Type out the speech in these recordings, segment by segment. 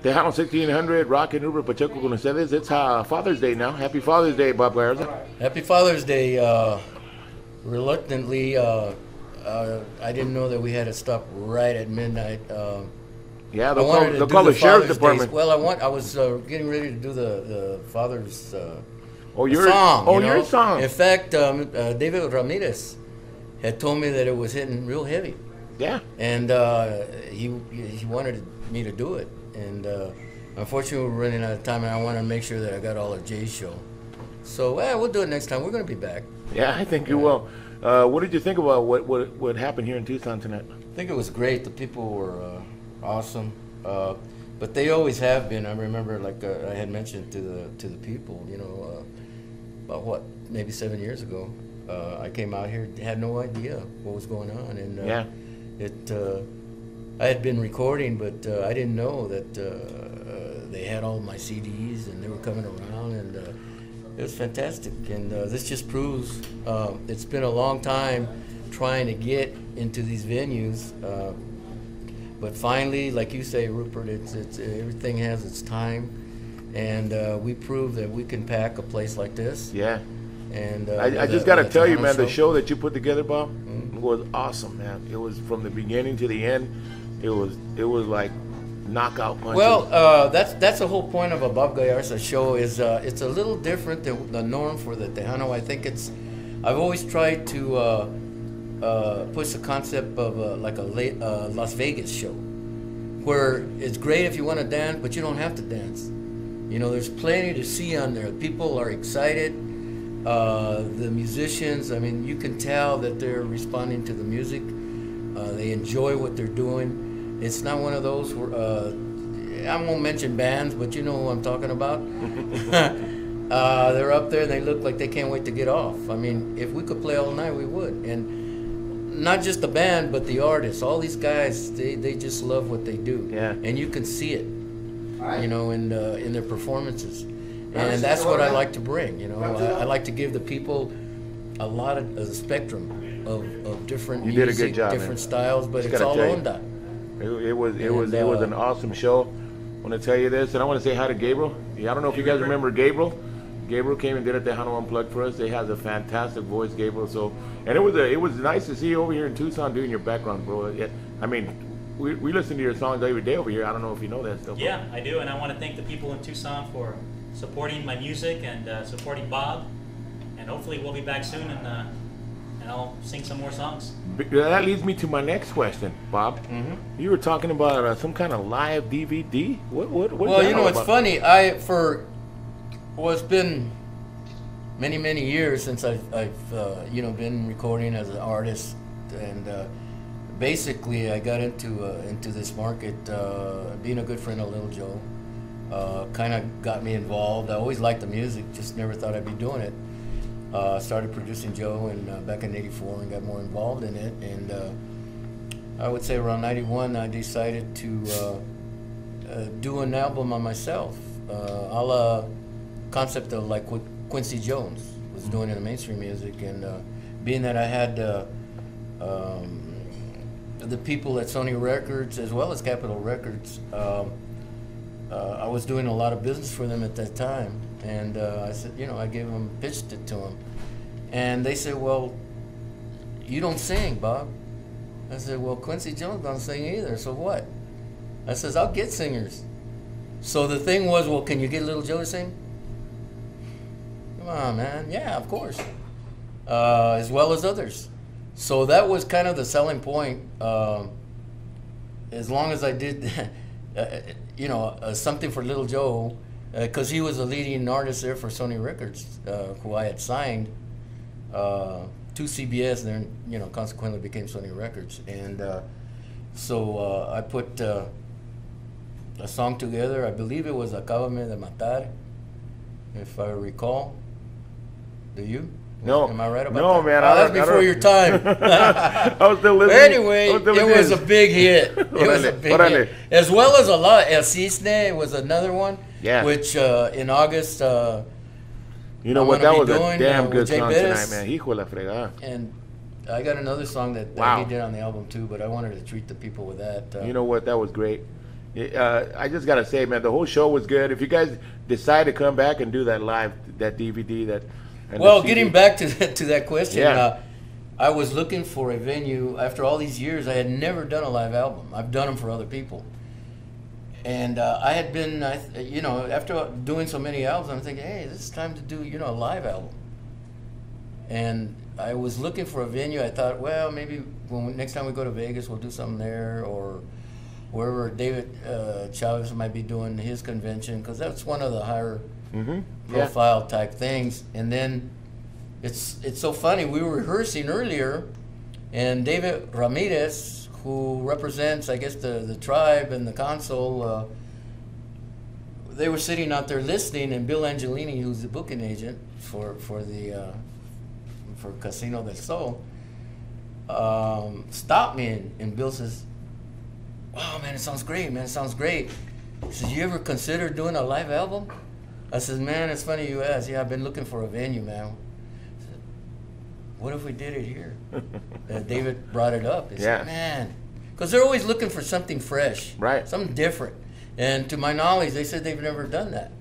Tejano 1600, Rock and Uber Pacheco con ustedes. It's Father's Day now. Happy Father's Day, Bob Gallarza. Happy Father's Day. Reluctantly, I didn't know that we had to stop right at midnight. Yeah, they'll call the Sheriff's Department. Well, I was getting ready to do the Father's your song. Your song. In fact, David Ramirez had told me that it was hitting real heavy. Yeah. And he wanted me to do it. And unfortunately, we're running out of time, and I want to make sure that I got all of Jay's show. So we'll do it next time. We're going to be back. Yeah, I think you will. What did you think about what happened here in Tucson tonight? I think it was great. The people were awesome, but they always have been. I remember, like I had mentioned to the people, about what, maybe 7 years ago, I came out here, had no idea what was going on, and I had been recording, but I didn't know that they had all my CDs and they were coming around, and it was fantastic. And this just proves it's been a long time trying to get into these venues, but finally, like you say, Rupert, it's everything has its time, and we prove that we can pack a place like this. Yeah. And I just got to tell you, man, the show that you put together, Bob, was awesome, man. It was from the beginning to the end. It was like knockout punches. Well, that's the whole point of a Bob Gallarza show. Is it's a little different than the norm for the Tejano. I think I've always tried to push the concept of like a Las Vegas show, where it's great if you want to dance, but you don't have to dance. There's plenty to see on there. People are excited. The musicians, I mean, you can tell that they're responding to the music. They enjoy what they're doing. It's not one of those where, I won't mention bands, but you know who I'm talking about. They're up there and they look like they can't wait to get off. I mean, if we could play all night, we would. And not just the band, but the artists. All these guys, they just love what they do. Yeah. And you can see it, in their performances. And that's what I like to bring, I like to give the people a lot of a spectrum of different music, did a good job, different man. styles, but it's all onda. It was an awesome show. I want to tell you this, and I want to say hi to Gabriel. I don't know if you guys remember Gabriel. Gabriel came and did a Tejano Unplugged for us. He has a fantastic voice, Gabriel. So, and it was nice to see you over here in Tucson doing your background, bro. I mean, we listen to your songs every day over here. I don't know if you know that stuff. Yeah, I do, and I want to thank the people in Tucson for supporting my music and supporting Bob, and hopefully we'll be back soon and I'll sing some more songs. That leads me to my next question, Bob. You were talking about some kind of live DVD. What well, it's funny. It's been many years since I've been recording as an artist, and basically I got into this market being a good friend of Little Joe. Kind of got me involved. I always liked the music, just never thought I'd be doing it. Started producing Joe back in '84 and got more involved in it. And I would say around '91 I decided to do an album on myself, a la concept of like what Quincy Jones was doing in the mainstream music. And being that I had the people at Sony Records as well as Capitol Records, I was doing a lot of business for them at that time, and I said, I pitched it to them, and they said, well, you don't sing, Bob. I said, well, Quincy Jones don't sing either, so what? I says, I'll get singers. So the thing was, well, can you get Little Joe to sing? Come on, man. Yeah, of course. As well as others. So that was kind of the selling point. As long as I did something for Little Joe, because he was a leading artist there for Sony Records, who I had signed to CBS, and then consequently became Sony Records. And so I put a song together. I believe it was Acábame de Matar, if I recall. Do you? No. Am I right about that? No, man. That's before your time. I was still listening. But anyway, it was a big hit. It was a big hit. As well as a lot. El Cisne was another one. Yeah. Which in August, you know what? That was doing, a damn good Jay song Bettis. tonight, man. Hijo de la fregada. And I got another song that he did on the album too, but I wanted to treat the people with that. You know what? That was great. I just gotta say, man, the whole show was good. If you guys decide to come back and do that live, that DVD, that. And well, the getting back to that question, Yeah. I was looking for a venue. After all these years, I had never done a live album. I've done them for other people. And I had been, you know, after doing so many albums, I'm thinking, hey, this is time to do, you know, a live album. And I was looking for a venue. I thought, well, maybe next time we go to Vegas, we'll do something there, or wherever David Chavez might be doing his convention, because that's one of the higher profile type things. And then it's so funny. We were rehearsing earlier, and David Ramirez, who represents, I guess, the tribe and the console, they were sitting out there listening, and Bill Angelini, who's the booking agent for Casino del Sol, stopped me, and Bill says, "Oh man, it sounds great, man, it sounds great." He says, "You ever consider doing a live album?" I says, "Man, it's funny you ask. Yeah, I've been looking for a venue, man." I said, "What if we did it here?" David brought it up. He said, "Man," because they're always looking for something fresh, Right. something different. And to my knowledge, they said they've never done that.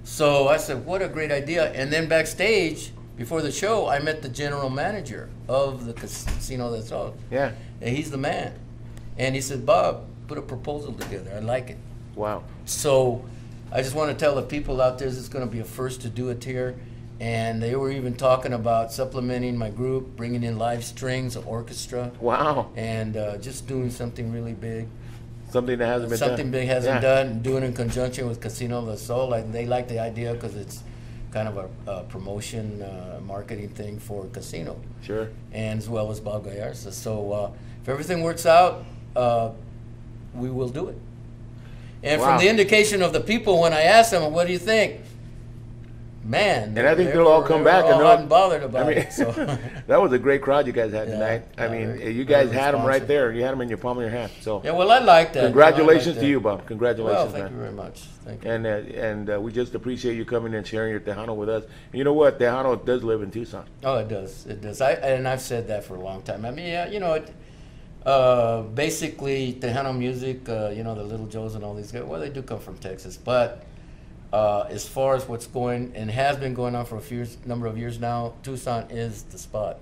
So I said, "What a great idea!" And then backstage, before the show, I met the general manager of the Casino del Sol. Yeah. And he's the man. And he said, "Bob, put a proposal together. I like it." Wow. So I just want to tell the people out there, this is going to be a first to do it here. And they were even talking about supplementing my group, bringing in live strings, an orchestra, Wow. and just doing something really big. Something that hasn't been Something done. big hasn't Yeah. done, doing in conjunction with Casino del Sol. Like, they like the idea because it's kind of a promotion, marketing thing for Casino. Sure. And as well as Bob Gallarza. So if everything works out, we will do it. And Wow. from the indication of the people, when I asked them, "What do you think?" Man, And I think they'll all come back and all they'll- unbothered about I mean, it. So. that was a great crowd you guys had Yeah, tonight. I yeah, mean, very- you guys very had them right responsive. there. You had them in your palm of your hand. So, Yeah, well, I like that. congratulations I like to you, that. Bob. Congratulations, Well, thank man. you very much. Thank you. And we just appreciate you coming and sharing your Tejano with us. You know what? Tejano does live in Tucson. Oh, it does. It does. I've said that for a long time. I mean, yeah, you know, basically Tejano music, you know, the Little Joes and all these guys, well, they do come from Texas. But as far as what's going and has been going on for a number of years now, Tucson is the spot.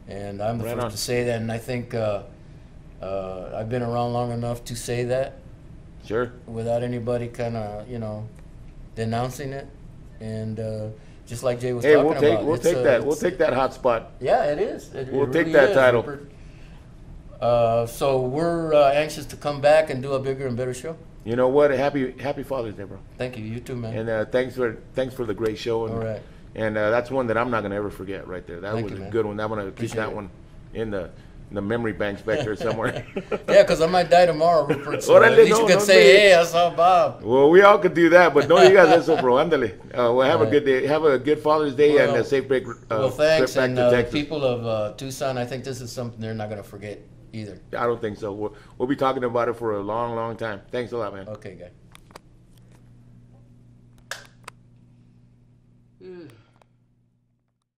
And I'm the Right first on. to say that. And I think I've been around long enough to say that Sure. without anybody kind of, you know, denouncing it. And just like Jay was Hey, talking we'll take about. we'll it's, take that it's- we'll take that hot spot. Yeah, it is. We'll take that title. Rupert. So we're anxious to come back and do a bigger and better show. You know what? Happy Father's Day, bro. Thank you. You too, man. And thanks for the great show. And, All right. And that's one that I'm not gonna ever forget right there. That Thank was you, a man. good one. I'm gonna keep Appreciate that it. one in the memory banks back there somewhere. Yeah, because I might die tomorrow, Rupert. So Órale, at least no, you can no say, me. "Hey, I saw Bob." Well, we all could do that, but no digas eso, bro. Ándale. Well, have a Right. good day. Have a good Father's Day and Well, a safe break. Well, thanks. Trip back And to the Texas. people of Tucson, I think this is something they're not going to forget either. I don't think so. We'll be talking about it for a long, long time. Thanks a lot, man. Okay, guy.